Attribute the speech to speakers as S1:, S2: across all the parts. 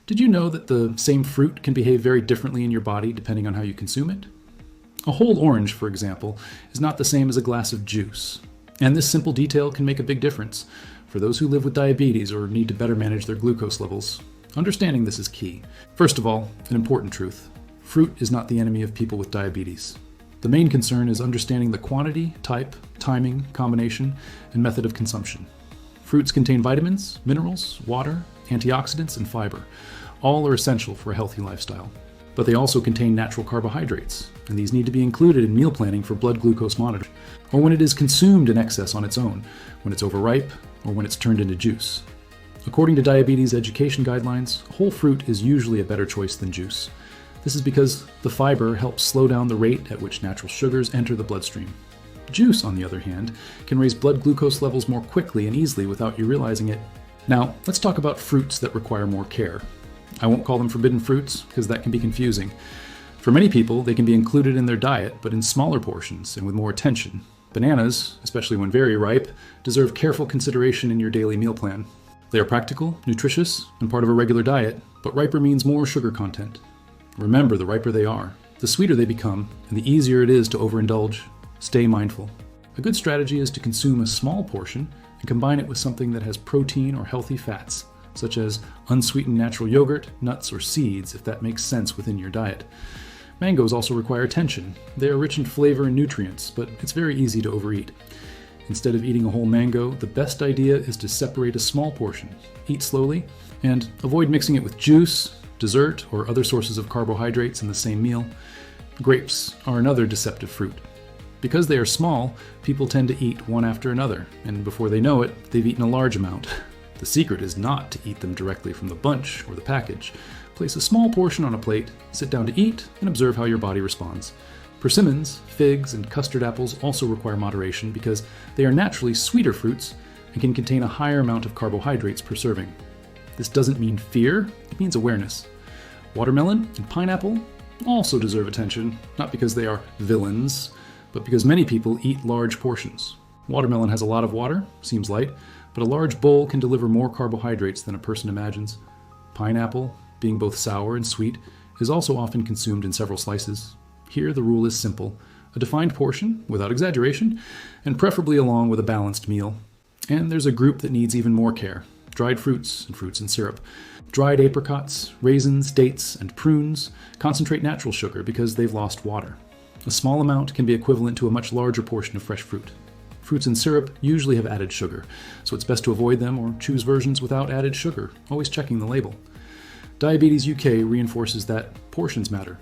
S1: Did you know that the same fruit can behave very differently in your body depending on how you consume it? A whole orange, for example, is not the same as a glass of juice. And this simple detail can make a big difference for those who live with diabetes or need to better manage their glucose levels. Understanding this is key. First of all, an important truth. Fruit is not the enemy of people with diabetes. The main concern is understanding the quantity, type, timing, combination, and method of consumption. Fruits contain vitamins, minerals, water, antioxidants, and fiber. All are essential for a healthy lifestyle. But they also contain natural carbohydrates, and these need to be included in meal planning for blood glucose monitoring, or when it is consumed in excess on its own, when it's overripe, or when it's turned into juice. According to diabetes education guidelines, whole fruit is usually a better choice than juice. This is because the fiber helps slow down the rate at which natural sugars enter the bloodstream. Juice, on the other hand, can raise blood glucose levels more quickly and easily without you realizing it. Now, let's talk about fruits that require more care. I won't call them forbidden fruits because that can be confusing. For many people, they can be included in their diet, but in smaller portions and with more attention. Bananas, especially when very ripe, deserve careful consideration in your daily meal plan. They are practical, nutritious, and part of a regular diet, but riper means more sugar content. Remember, the riper they are, the sweeter they become, and the easier it is to overindulge. Stay mindful. A good strategy is to consume a small portion and combine it with something that has protein or healthy fats, such as unsweetened natural yogurt, nuts, or seeds, if that makes sense within your diet. Mangoes also require attention. They are rich in flavor and nutrients, but it's very easy to overeat. Instead of eating a whole mango, the best idea is to separate a small portion, eat slowly, and avoid mixing it with juice, dessert, or other sources of carbohydrates in the same meal. Grapes are another deceptive fruit. Because they are small, people tend to eat one after another, and before they know it, they've eaten a large amount. The secret is not to eat them directly from the bunch or the package. Place a small portion on a plate, sit down to eat, and observe how your body responds. Persimmons, figs, and custard apples also require moderation because they are naturally sweeter fruits and can contain a higher amount of carbohydrates per serving. This doesn't mean fear, it means awareness. Watermelon and pineapple also deserve attention, not because they are villains, but because many people eat large portions. Watermelon has a lot of water, seems light, but a large bowl can deliver more carbohydrates than a person imagines. Pineapple, being both sour and sweet, is also often consumed in several slices. Here the rule is simple: a defined portion, without exaggeration, and preferably along with a balanced meal. And there's a group that needs even more care: dried fruits and fruits in syrup. Dried apricots, raisins, dates, and prunes concentrate natural sugar because they've lost water. A small amount can be equivalent to a much larger portion of fresh fruit. Fruits in syrup usually have added sugar, so it's best to avoid them or choose versions without added sugar, always checking the label. Diabetes UK reinforces that portions matter.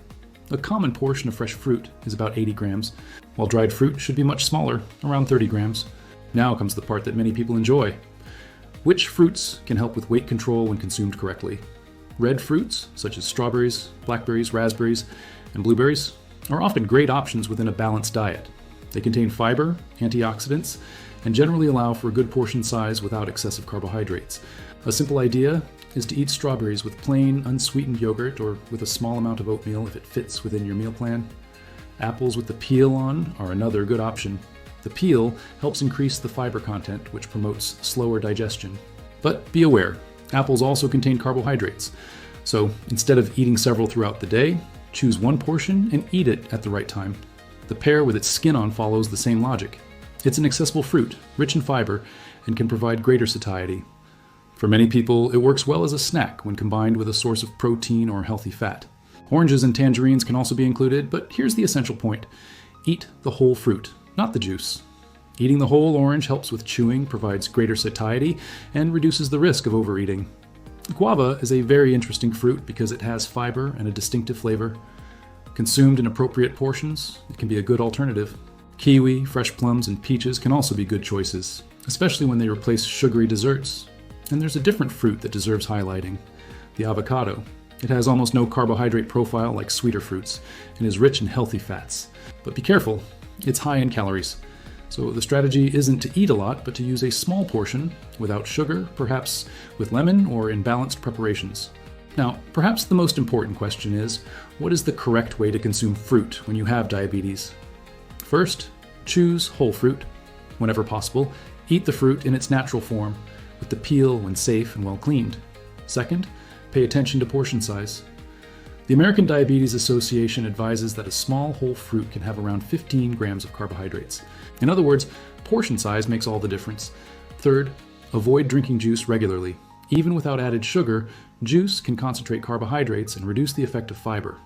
S1: A common portion of fresh fruit is about 80 grams, while dried fruit should be much smaller, around 30 grams. Now comes the part that many people enjoy. Which fruits can help with weight control when consumed correctly? Red fruits, such as strawberries, blackberries, raspberries, and blueberries, are often great options within a balanced diet. They contain fiber, antioxidants, and generally allow for a good portion size without excessive carbohydrates. A simple idea is to eat strawberries with plain, unsweetened yogurt or with a small amount of oatmeal if it fits within your meal plan. Apples with the peel on are another good option. The peel helps increase the fiber content, which promotes slower digestion. But be aware, apples also contain carbohydrates. So instead of eating several throughout the day, choose one portion and eat it at the right time. The pear with its skin on follows the same logic. It's an accessible fruit, rich in fiber, and can provide greater satiety. For many people, it works well as a snack when combined with a source of protein or healthy fat. Oranges and tangerines can also be included, but here's the essential point. Eat the whole fruit, not the juice. Eating the whole orange helps with chewing, provides greater satiety, and reduces the risk of overeating. Guava is a very interesting fruit because it has fiber and a distinctive flavor. Consumed in appropriate portions, it can be a good alternative. Kiwi, fresh plums, and peaches can also be good choices, especially when they replace sugary desserts. And there's a different fruit that deserves highlighting: the avocado. It has almost no carbohydrate profile like sweeter fruits and is rich in healthy fats. But be careful, it's high in calories. So the strategy isn't to eat a lot, but to use a small portion without sugar, perhaps with lemon or in balanced preparations. Now, perhaps the most important question is, what is the correct way to consume fruit when you have diabetes? First, choose whole fruit. Whenever possible, eat the fruit in its natural form, with the peel when safe and well cleaned. Second, Pay attention to portion size. The American Diabetes Association advises that a small whole fruit can have around 15 grams of carbohydrates. In other words, portion size makes all the difference. Third, avoid drinking juice regularly. Even without added sugar, juice can concentrate carbohydrates and reduce the effect of fiber.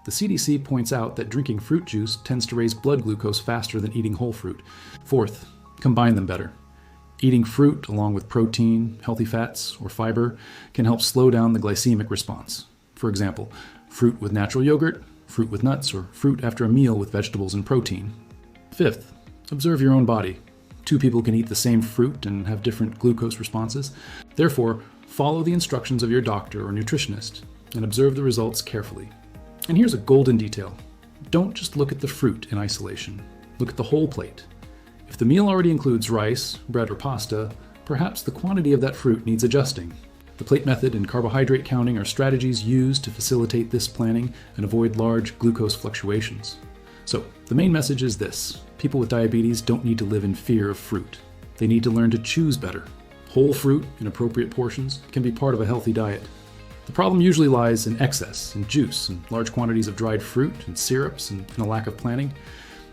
S1: The CDC points out that drinking fruit juice tends to raise blood glucose faster than eating whole fruit. Fourth, combine them better. Eating fruit along with protein, healthy fats, or fiber can help slow down the glycemic response. For example, fruit with natural yogurt, fruit with nuts, or fruit after a meal with vegetables and protein. Fifth, observe your own body. Two people can eat the same fruit and have different glucose responses. Therefore, follow the instructions of your doctor or nutritionist and observe the results carefully. And here's a golden detail. Don't just look at the fruit in isolation. Look at the whole plate. If the meal already includes rice, bread, or pasta, perhaps the quantity of that fruit needs adjusting. The plate method and carbohydrate counting are strategies used to facilitate this planning and avoid large glucose fluctuations. So, the main message is this. People with diabetes don't need to live in fear of fruit. They need to learn to choose better. Whole fruit in appropriate portions can be part of a healthy diet. The problem usually lies in excess, in juice, and large quantities of dried fruit and syrups, and a lack of planning.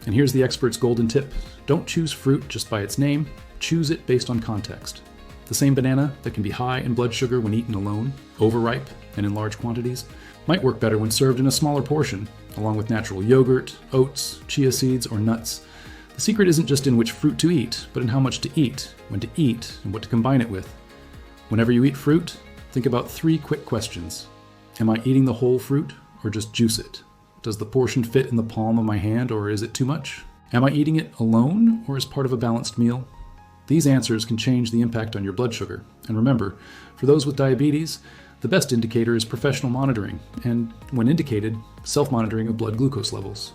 S1: And here's the expert's golden tip. Don't choose fruit just by its name. Choose it based on context. The same banana that can be high in blood sugar when eaten alone, overripe, and in large quantities, might work better when served in a smaller portion, along with natural yogurt, oats, chia seeds, or nuts. The secret isn't just in which fruit to eat, but in how much to eat, when to eat, and what to combine it with. Whenever you eat fruit, think about 3 quick questions. Am I eating the whole fruit, or just juice it? Does the portion fit in the palm of my hand, or is it too much? Am I eating it alone, or as part of a balanced meal? These answers can change the impact on your blood sugar. And remember, for those with diabetes, the best indicator is professional monitoring, and when indicated, self-monitoring of blood glucose levels.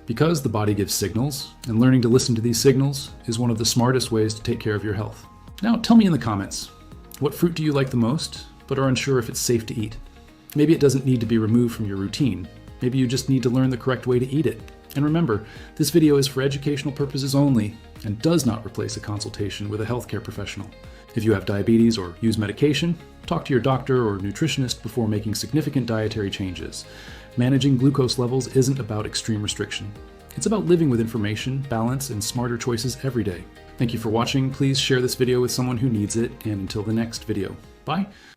S1: Because the body gives signals, and learning to listen to these signals is one of the smartest ways to take care of your health. Now tell me in the comments, what fruit do you like the most, but are unsure if it's safe to eat? Maybe it doesn't need to be removed from your routine. Maybe you just need to learn the correct way to eat it. And remember, this video is for educational purposes only and does not replace a consultation with a healthcare professional. If you have diabetes or use medication, talk to your doctor or nutritionist before making significant dietary changes. Managing glucose levels isn't about extreme restriction. It's about living with information, balance, and smarter choices every day. Thank you for watching. Please share this video with someone who needs it, and until the next video. Bye.